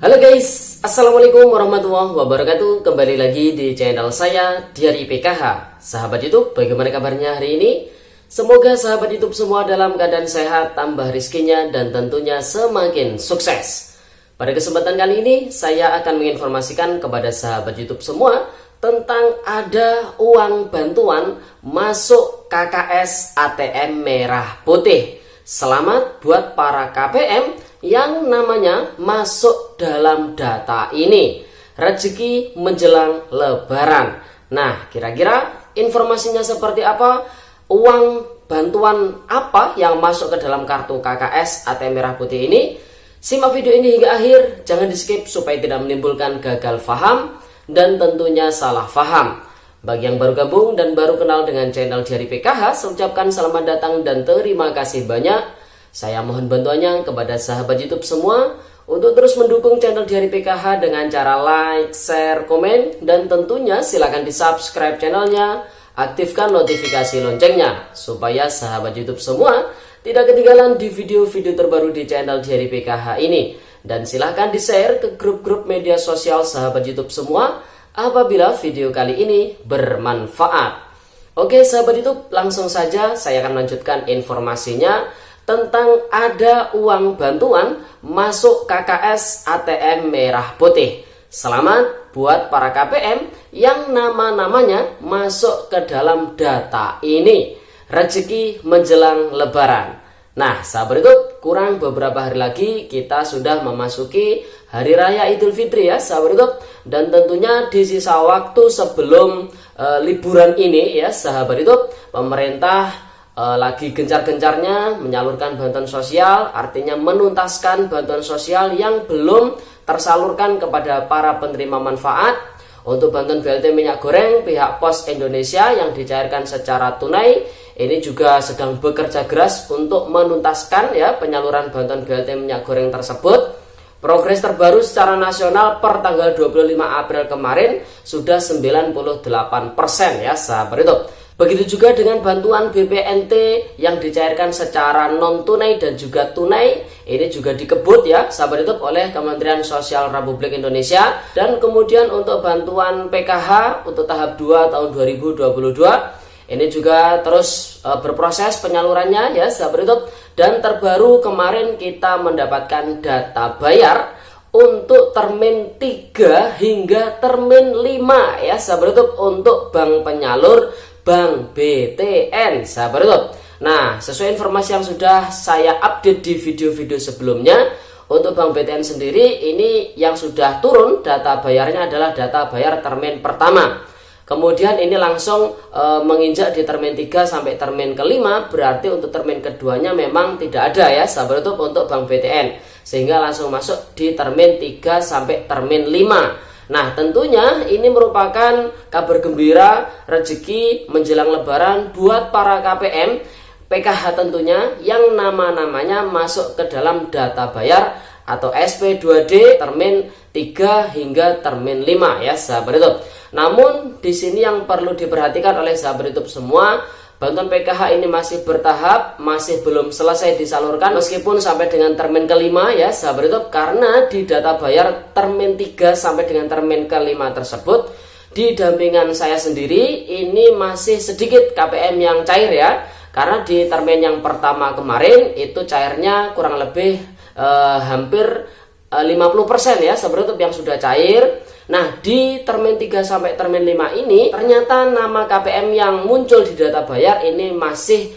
Halo guys, Assalamualaikum warahmatullahi wabarakatuh. Kembali lagi di channel saya Diary PKH. Sahabat YouTube, bagaimana kabarnya hari ini? Semoga sahabat YouTube semua dalam keadaan sehat, tambah rizkinya, dan tentunya semakin sukses. Pada kesempatan kali ini, saya akan menginformasikan kepada sahabat YouTube semua tentang ada uang bantuan masuk KKS ATM Merah Putih. Selamat buat para KPM yang namanya masuk dalam data ini. Rezeki menjelang lebaran. Nah, kira-kira informasinya seperti apa? Uang bantuan apa yang masuk ke dalam kartu KKS ATM Merah Putih ini? Simak video ini hingga akhir, jangan di skip supaya tidak menimbulkan gagal paham dan tentunya salah paham. Bagi yang baru gabung dan baru kenal dengan channel Diary PKH, saya ucapkan selamat datang dan terima kasih banyak. Saya mohon bantuannya kepada sahabat YouTube semua untuk terus mendukung channel Diary PKH dengan cara like, share, komen, dan tentunya silakan di subscribe channelnya, aktifkan notifikasi loncengnya supaya sahabat YouTube semua tidak ketinggalan di video-video terbaru di channel Diary PKH ini. Dan silahkan di share ke grup-grup media sosial sahabat YouTube semua apabila video kali ini bermanfaat. Oke sahabat YouTube, langsung saja saya akan lanjutkan informasinya tentang ada uang bantuan masuk KKS ATM Merah Putih. Selamat buat para KPM yang nama-namanya masuk ke dalam data ini. Rezeki menjelang lebaran. Nah sahabat YouTube, kurang beberapa hari lagi kita sudah memasuki Hari Raya Idul Fitri ya sahabat YouTube. Dan tentunya di sisa waktu sebelum liburan ini ya sahabat YouTube, pemerintah lagi gencar-gencarnya menyalurkan bantuan sosial, artinya menuntaskan bantuan sosial yang belum tersalurkan kepada para penerima manfaat. Untuk bantuan BLT minyak goreng, pihak Pos Indonesia yang dicairkan secara tunai ini juga sedang bekerja keras untuk menuntaskan ya penyaluran bantuan BLT minyak goreng tersebut. Progres terbaru secara nasional per tanggal 25 April kemarin sudah 98% ya sahabat YouTube. Begitu juga dengan bantuan BPNT yang dicairkan secara non tunai dan juga tunai, ini juga dikebut ya sahabat YouTube oleh Kementerian Sosial Republik Indonesia. Dan kemudian untuk bantuan PKH untuk tahap 2 tahun 2022 ini juga terus berproses penyalurannya ya sahabat YouTube. Dan terbaru kemarin kita mendapatkan data bayar untuk termin 3 hingga termin 5 ya sahabat YouTube untuk bank penyalur Bank BTN sahabat YouTube. Nah sesuai informasi yang sudah saya update di video-video sebelumnya, untuk Bank BTN sendiri ini yang sudah turun data bayarnya adalah data bayar termin pertama. Kemudian ini langsung menginjak di termin 3 sampai termin kelima, berarti untuk termin keduanya memang tidak ada ya sahabat YouTube untuk Bank BTN, sehingga langsung masuk di termin 3 sampai termin 5. Nah tentunya ini merupakan kabar gembira rezeki menjelang lebaran buat para KPM PKH tentunya yang nama-namanya masuk ke dalam data bayar atau SP2D termin 3 hingga termin 5 ya sahabat YouTube. Namun di sini yang perlu diperhatikan oleh sahabat YouTube semua, bantuan PKH ini masih bertahap, masih belum selesai disalurkan meskipun sampai dengan termin kelima ya sahabat YouTube, karena di data bayar termin 3 sampai dengan termin kelima tersebut di dampingan saya sendiri ini masih sedikit KPM yang cair ya, karena di termin yang pertama kemarin itu cairnya kurang lebih hampir 50% ya sahabat YouTube yang sudah cair. Nah di termin 3 sampai termin 5 ini ternyata nama KPM yang muncul di data bayar ini masih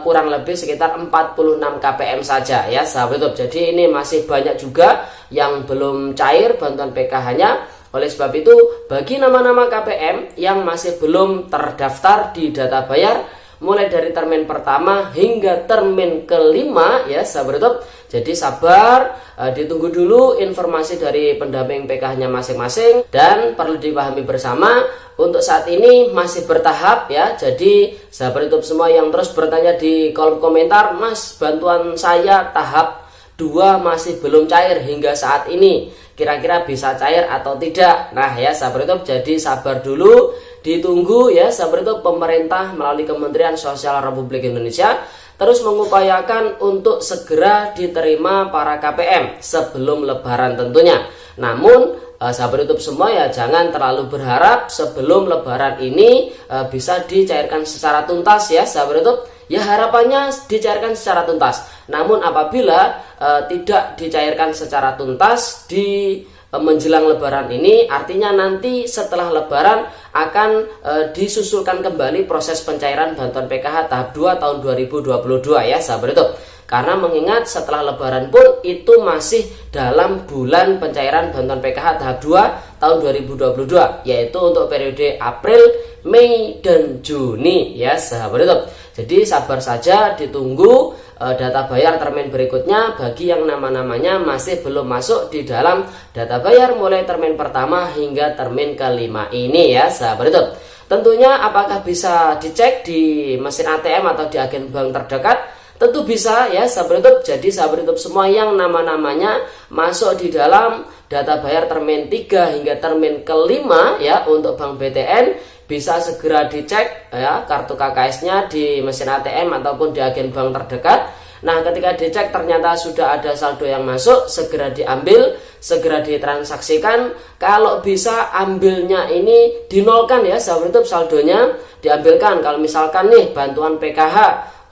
kurang lebih sekitar 46 KPM saja ya sahabat YouTube. Jadi ini masih banyak juga yang belum cair bantuan PKH-nya. Oleh sebab itu bagi nama-nama KPM yang masih belum terdaftar di data bayar mulai dari termin pertama hingga termin kelima ya sahabat YouTube, jadi sabar, ditunggu dulu informasi dari pendamping PKH-nya masing-masing. Dan perlu dipahami bersama untuk saat ini masih bertahap ya. Jadi sahabat YouTube semua yang terus bertanya di kolom komentar, Mas bantuan saya tahap 2 masih belum cair hingga saat ini, kira-kira bisa cair atau tidak? Nah ya sahabat YouTube, jadi sabar dulu, ditunggu ya sahabat YouTube. Pemerintah melalui Kementerian Sosial Republik Indonesia terus mengupayakan untuk segera diterima para KPM sebelum lebaran tentunya. Namun sahabat YouTube semua ya jangan terlalu berharap sebelum lebaran ini bisa dicairkan secara tuntas ya sahabat YouTube. Ya harapannya dicairkan secara tuntas. Namun apabila tidak dicairkan secara tuntas di menjelang lebaran ini, artinya nanti setelah lebaran akan disusulkan kembali proses pencairan bantuan PKH tahap 2 tahun 2022 ya sahabat YouTube. Karena mengingat setelah lebaran pun itu masih dalam bulan pencairan bantuan PKH tahap 2 tahun 2022, yaitu untuk periode April, Mei, dan Juni ya sahabat YouTube. Jadi sabar saja, ditunggu data bayar termin berikutnya bagi yang nama-namanya masih belum masuk di dalam data bayar mulai termin pertama hingga termin kelima ini ya sahabat YouTube. Tentunya apakah bisa dicek di mesin ATM atau di agen bank terdekat? Tentu bisa ya sahabat YouTube. Jadi sahabat YouTube semua yang nama-namanya masuk di dalam data bayar termin 3 hingga termin kelima ya untuk Bank BTN bisa segera dicek ya kartu KKS-nya di mesin ATM ataupun di agen bank terdekat. Nah, ketika dicek ternyata sudah ada saldo yang masuk, segera diambil, segera ditransaksikan. Kalau bisa ambilnya ini dinolkan ya sahabat YouTube, saldonya diambilkan. Kalau misalkan nih bantuan PKH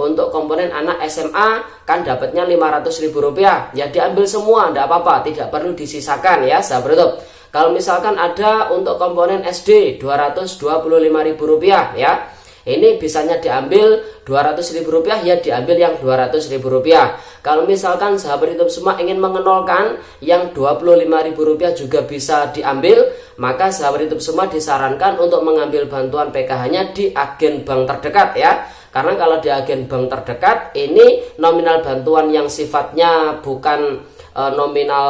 untuk komponen anak SMA kan dapatnya Rp500.000, ya diambil semua, tidak apa-apa, tidak perlu disisakan ya sahabat YouTube. Kalau misalkan ada untuk komponen SD Rp225.000 ya, ini bisanya diambil Rp200.000 ya diambil yang Rp200.000. Kalau misalkan sahabat YouTube semua ingin mengenolkan yang Rp25.000 juga bisa diambil, maka sahabat YouTube semua disarankan untuk mengambil bantuan PKH-nya di agen bank terdekat ya. Karena kalau di agen bank terdekat ini nominal bantuan yang sifatnya bukan nominal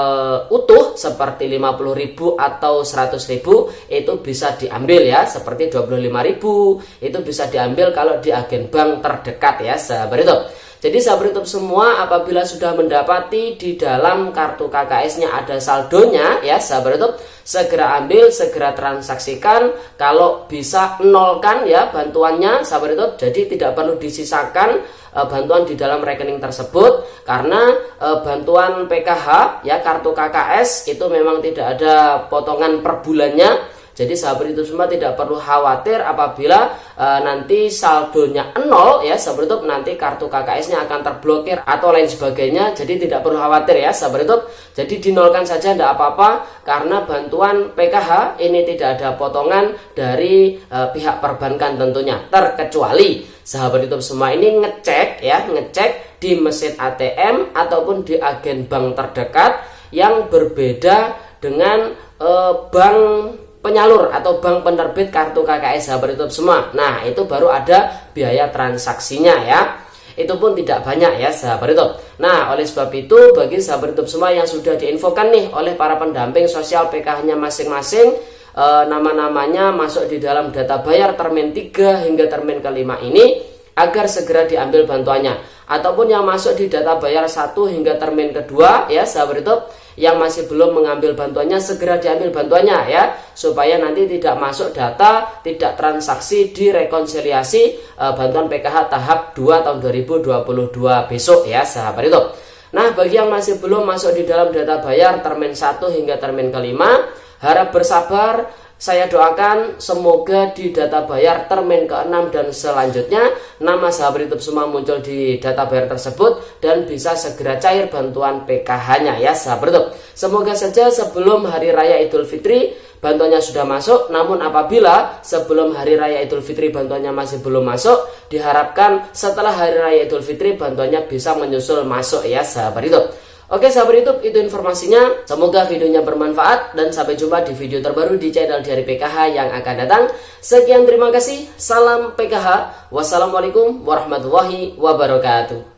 utuh seperti 50.000 atau 100.000 itu bisa diambil ya, seperti 25.000 itu bisa diambil kalau di agen bank terdekat ya sahabat YouTube. Jadi sahabat YouTube semua apabila sudah mendapati di dalam kartu KKS-nya ada saldonya ya sahabat YouTube, segera ambil, segera transaksikan. Kalau bisa nolkan ya bantuannya sahabat YouTube, jadi tidak perlu disisakan bantuan di dalam rekening tersebut. Karena bantuan PKH ya kartu KKS itu memang tidak ada potongan per bulannya. Jadi sahabat YouTube semua tidak perlu khawatir apabila nanti saldonya 0 ya sahabat YouTube, nanti kartu KKS-nya akan terblokir atau lain sebagainya. Jadi tidak perlu khawatir ya sahabat YouTube. Jadi dinolkan saja tidak apa-apa karena bantuan PKH ini tidak ada potongan dari pihak perbankan tentunya, terkecuali sahabat YouTube semua ini ngecek di mesin ATM ataupun di agen bank terdekat yang berbeda dengan bank penyalur atau bank penerbit kartu KKS sahabat YouTube semua. Nah, itu baru ada biaya transaksinya ya. Itu pun tidak banyak ya sahabat YouTube. Nah, oleh sebab itu bagi sahabat YouTube semua yang sudah diinfokan nih oleh para pendamping sosial PKH-nya masing-masing, nama-namanya masuk di dalam data bayar termin 3 hingga termin kelima ini, agar segera diambil bantuannya. Ataupun yang masuk di data bayar 1 hingga termin kedua ya sahabat YouTube, yang masih belum mengambil bantuannya segera diambil bantuannya ya, supaya nanti tidak masuk data, tidak transaksi di rekonsiliasi bantuan PKH tahap 2 tahun 2022 besok ya sahabat YouTube. Nah, bagi yang masih belum masuk di dalam data bayar termin 1 hingga termin kelima, harap bersabar. Saya doakan semoga di data bayar termin ke-6 dan selanjutnya nama sahabat YouTube semua muncul di data bayar tersebut dan bisa segera cair bantuan PKH-nya ya sahabat YouTube. Semoga saja sebelum Hari Raya Idul Fitri bantuannya sudah masuk. Namun apabila sebelum Hari Raya Idul Fitri bantuannya masih belum masuk, diharapkan setelah Hari Raya Idul Fitri bantuannya bisa menyusul masuk ya sahabat YouTube. Oke sahabat YouTube, itu informasinya. Semoga videonya bermanfaat dan sampai jumpa di video terbaru di channel Diari PKH yang akan datang. Sekian, terima kasih. Salam PKH. Wassalamualaikum warahmatullahi wabarakatuh.